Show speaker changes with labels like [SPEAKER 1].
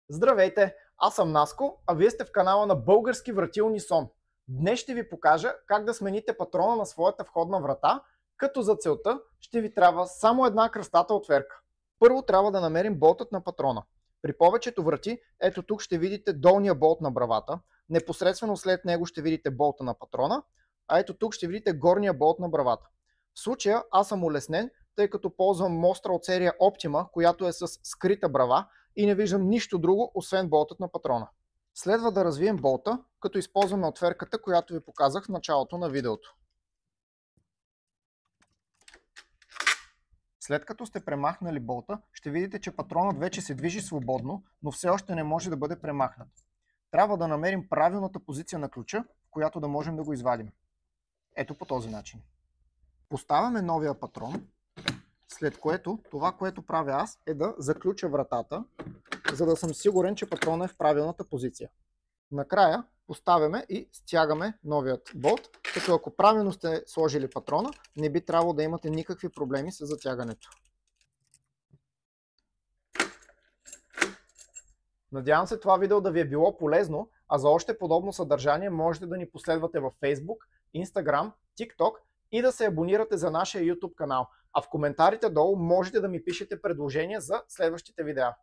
[SPEAKER 1] Здравейте, аз съм Наско, а вие сте в канала на Български вратилни сон. Днес ще ви покажа как да смените патрона на своята входна врата, като за целта ще ви трябва само една кръстата отверка. Първо трябва да намерим болтът на патрона. При повечето врати, ето тук ще видите долния болт на бравата, непосредствено след него ще видите болта на патрона, а ето тук ще видите горния болт на бравата. В случая аз съм улеснен, тъй като ползвам мостра от серия Optima, която е с скрита брава и не виждам нищо друго, освен болтът на патрона. Следва да развием болта, като използваме отверката, която ви показах в началото на видеото. След като сте премахнали болта, ще видите, че патронът вече се движи свободно, но все още не може да бъде премахнат. Трябва да намерим правилната позиция на ключа, в която да можем да го извадим. Ето по този начин. Поставяме новия патрон, след което това, което правя аз, е да заключа вратата, за да съм сигурен, че патронът е в правилната позиция. Накрая поставяме и стягаме новият болт, като ако правилно сте сложили патрона, не би трябвало да имате никакви проблеми с затягането. Надявам се това видео да ви е било полезно, а за още подобно съдържание можете да ни последвате във Facebook, Instagram, TikTok и да се абонирате за нашия YouTube канал. А в коментарите долу можете да ми пишете предложения за следващите видеа.